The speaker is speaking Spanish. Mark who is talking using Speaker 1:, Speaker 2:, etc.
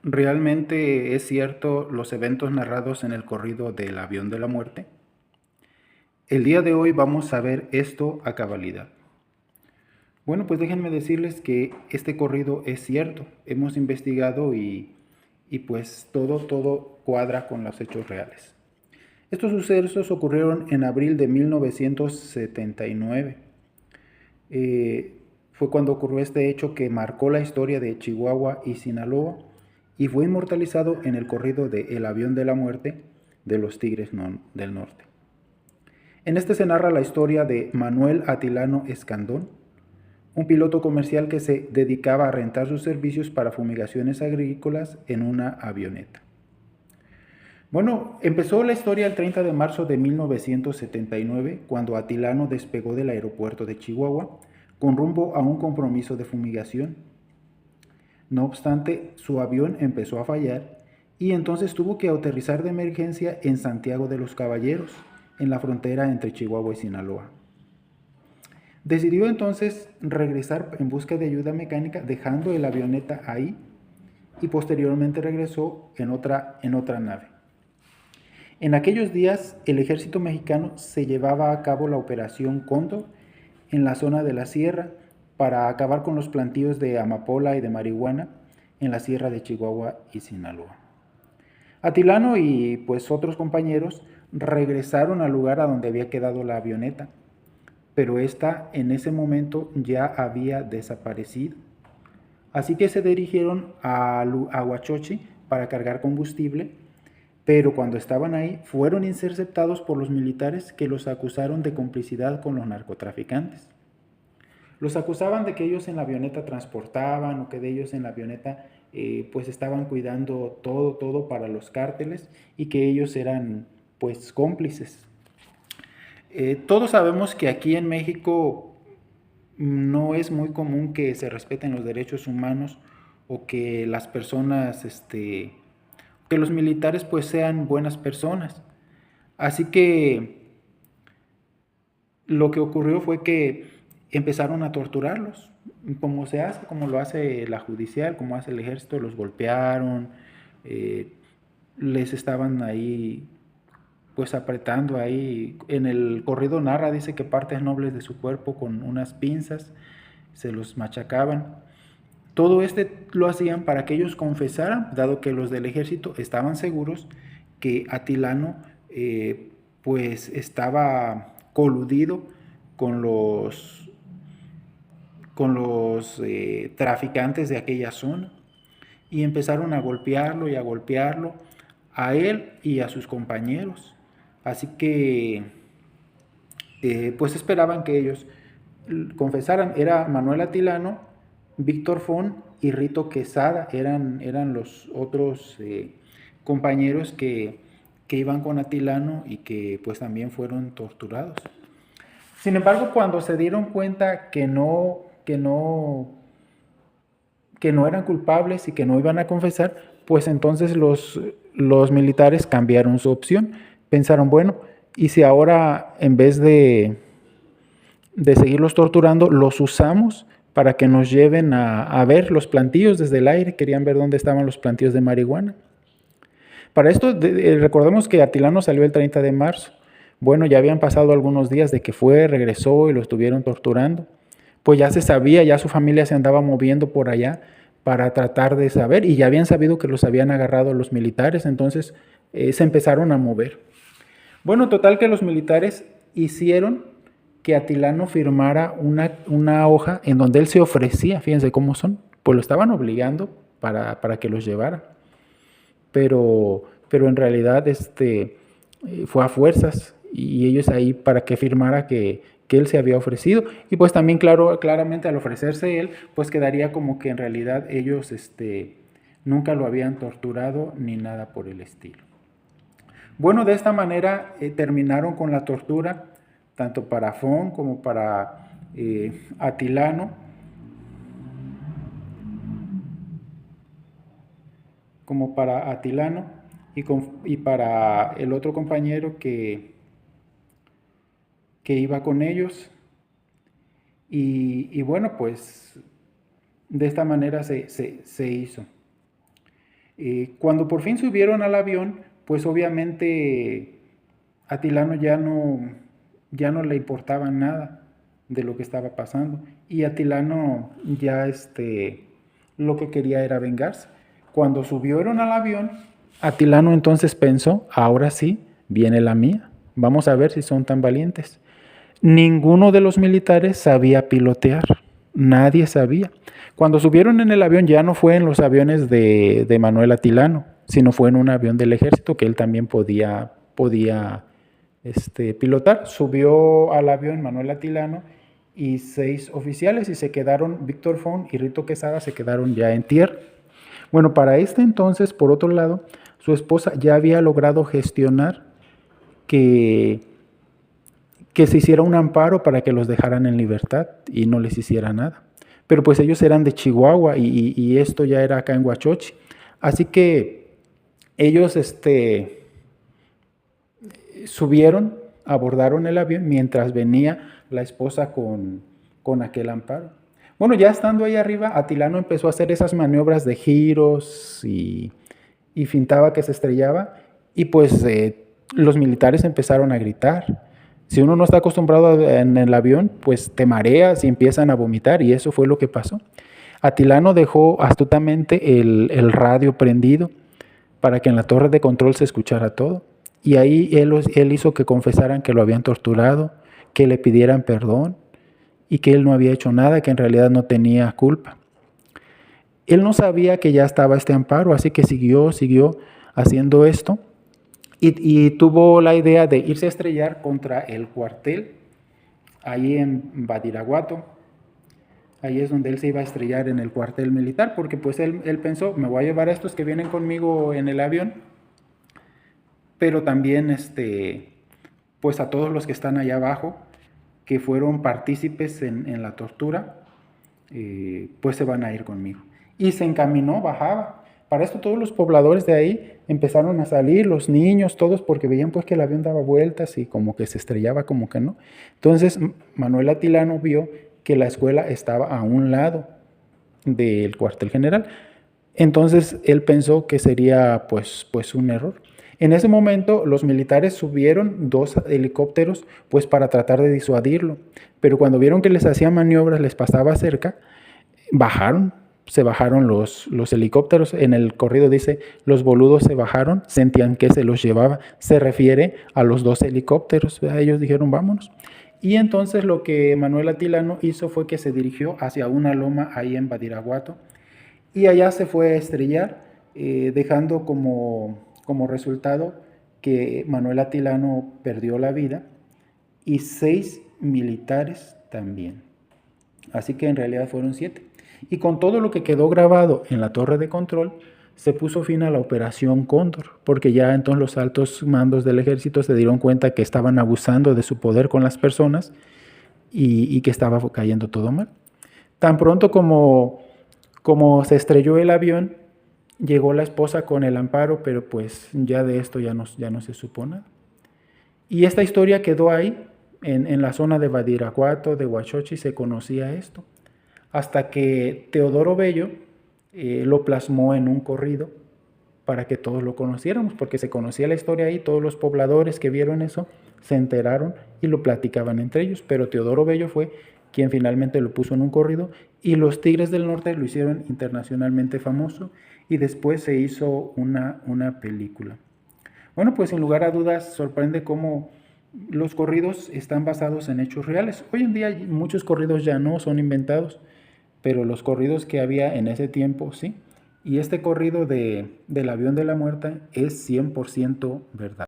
Speaker 1: ¿Realmente es cierto los eventos narrados en el corrido del avión de la muerte? El día de hoy vamos a ver esto a cabalidad. Bueno, pues déjenme decirles que este corrido es cierto. Hemos investigado y pues todo cuadra con los hechos reales. Estos sucesos ocurrieron en abril de 1979. Fue cuando ocurrió este hecho que marcó la historia de Chihuahua y Sinaloa y fue inmortalizado en el corrido de El avión de la muerte de los Tigres del Norte. En este se narra la historia de Manuel Atilano Escandón, un piloto comercial que se dedicaba a rentar sus servicios para fumigaciones agrícolas en una avioneta. Bueno, empezó la historia el 30 de marzo de 1979, cuando Atilano despegó del aeropuerto de Chihuahua con rumbo a un compromiso de fumigación. No obstante, su avión empezó a fallar y entonces tuvo que aterrizar de emergencia en Santiago de los Caballeros, en la frontera entre Chihuahua y Sinaloa. Decidió entonces regresar en busca de ayuda mecánica, dejando el avioneta ahí, y posteriormente regresó en otra nave. En aquellos días, el ejército mexicano se llevaba a cabo la operación Cóndor en la zona de la sierra para acabar con los plantíos de amapola y de marihuana en la sierra de Chihuahua y Sinaloa. Atilano y pues otros compañeros regresaron al lugar a donde había quedado la avioneta, pero esta en ese momento ya había desaparecido. Así que se dirigieron a Huachochi para cargar combustible, pero cuando estaban ahí fueron interceptados por los militares que los acusaron de complicidad con los narcotraficantes. Los acusaban de que ellos en la avioneta transportaban o que de ellos en la avioneta pues estaban cuidando todo para los cárteles y que ellos eran pues cómplices. Todos sabemos que aquí en México no es muy común que se respeten los derechos humanos o que las personas, que los militares pues sean buenas personas. Así que lo que ocurrió fue que empezaron a torturarlos, como se hace, como lo hace la judicial, como hace el ejército, los golpearon, eh, les estaban ahí pues apretando ahí. En el corrido narra, dice que partes nobles de su cuerpo con unas pinzas se los machacaban. Todo lo hacían para que ellos confesaran, dado que los del ejército estaban seguros que Atilano pues estaba coludido con los traficantes de aquella zona, y empezaron a golpearlo y a golpearlo a él y a sus compañeros. Así que pues esperaban que ellos confesaran. Era Manuel Atilano, Víctor Fon y Rito Quesada, eran los otros compañeros que iban con Atilano y que pues también fueron torturados. Sin embargo, cuando se dieron cuenta que no eran culpables y que no iban a confesar, pues entonces los militares cambiaron su opción. Pensaron, bueno, ¿y si ahora en vez de seguirlos torturando, los usamos para que nos lleven a ver los plantíos desde el aire? Querían ver dónde estaban los plantíos de marihuana. Para esto, recordemos que Atilano salió el 30 de marzo. Bueno, ya habían pasado algunos días de que regresó y lo estuvieron torturando. Pues ya se sabía, ya su familia se andaba moviendo por allá para tratar de saber, y ya habían sabido que los habían agarrado los militares, entonces se empezaron a mover. Bueno, total que los militares hicieron que Atilano firmara una hoja en donde él se ofrecía, fíjense cómo son, pues lo estaban obligando para que los llevara. Pero en realidad fue a fuerzas, y ellos ahí para que firmara que él se había ofrecido. Y pues también claramente al ofrecerse él, pues quedaría como que en realidad ellos nunca lo habían torturado ni nada por el estilo. Bueno, de esta manera terminaron con la tortura, tanto para Fon como para Atilano, y para el otro compañero que iba con ellos. Y bueno, pues de esta manera se hizo. Cuando por fin subieron al avión, pues obviamente Atilano ya no le importaba nada de lo que estaba pasando. Y Atilano ya lo que quería era vengarse. Cuando subieron al avión, Atilano entonces pensó, ahora sí, viene la mía. Vamos a ver si son tan valientes. Ninguno de los militares sabía pilotear. Nadie sabía. Cuando subieron en el avión ya no fue en los aviones de Manuel Atilano, sino fue en un avión del ejército que él también podía pilotar. Subió al avión Manuel Atilano y 6 oficiales y se quedaron, Víctor Font y Rito Quesada se quedaron ya en tierra. Bueno, para este entonces, por otro lado, su esposa ya había logrado gestionar que se hiciera un amparo para que los dejaran en libertad y no les hiciera nada. Pero pues ellos eran de Chihuahua y esto ya era acá en Huachochi. Así que ellos subieron, abordaron el avión mientras venía la esposa con aquel amparo. Bueno, ya estando ahí arriba, Atilano empezó a hacer esas maniobras de giros y fintaba que se estrellaba y pues los militares empezaron a gritar. Si uno no está acostumbrado en el avión, pues te mareas y empiezan a vomitar y eso fue lo que pasó. Atilano dejó astutamente el radio prendido para que en la torre de control se escuchara todo. Y ahí él hizo que confesaran que lo habían torturado, que le pidieran perdón y que él no había hecho nada, que en realidad no tenía culpa. Él no sabía que ya estaba este amparo, así que siguió haciendo esto y tuvo la idea de irse a estrellar contra el cuartel, ahí en Badiraguato. Ahí es donde él se iba a estrellar en el cuartel militar, porque pues él pensó, me voy a llevar a estos que vienen conmigo en el avión, pero también pues a todos los que están allá abajo, que fueron partícipes en la tortura, pues se van a ir conmigo. Y se encaminó, bajaba. Para esto todos los pobladores de ahí empezaron a salir, los niños, todos, porque veían pues que el avión daba vueltas y como que se estrellaba, como que no. Entonces Manuel Atilano vio que la escuela estaba a un lado del cuartel general. Entonces él pensó que sería pues un error. En ese momento los militares subieron 2 helicópteros pues para tratar de disuadirlo, pero cuando vieron que les hacía maniobras, les pasaba cerca, se bajaron los helicópteros. En el corrido dice, los boludos se bajaron, sentían que se los llevaba, se refiere a los 2 helicópteros, ellos dijeron vámonos. Y entonces lo que Manuel Atilano hizo fue que se dirigió hacia una loma ahí en Badiraguato y allá se fue a estrellar, dejando como resultado que Manuel Atilano perdió la vida y 6 militares también. Así que en realidad fueron 7. Y con todo lo que quedó grabado en la torre de control, se puso fin a la operación Cóndor, porque ya entonces los altos mandos del ejército se dieron cuenta que estaban abusando de su poder con las personas y que estaba cayendo todo mal. Tan pronto como se estrelló el avión, llegó la esposa con el amparo, pero pues ya de esto ya no se supo nada. Y esta historia quedó ahí, en la zona de Badiraguato, de Huachochi, se conocía esto, hasta que Teodoro Bello lo plasmó en un corrido para que todos lo conociéramos, porque se conocía la historia ahí, todos los pobladores que vieron eso se enteraron y lo platicaban entre ellos, pero Teodoro Bello fue quien finalmente lo puso en un corrido y los Tigres del Norte lo hicieron internacionalmente famoso y después se hizo una película. Bueno, pues sin lugar a dudas sorprende cómo los corridos están basados en hechos reales. Hoy en día muchos corridos ya no son inventados, pero los corridos que había en ese tiempo sí. Y este corrido del avión de la muerte es 100% verdad.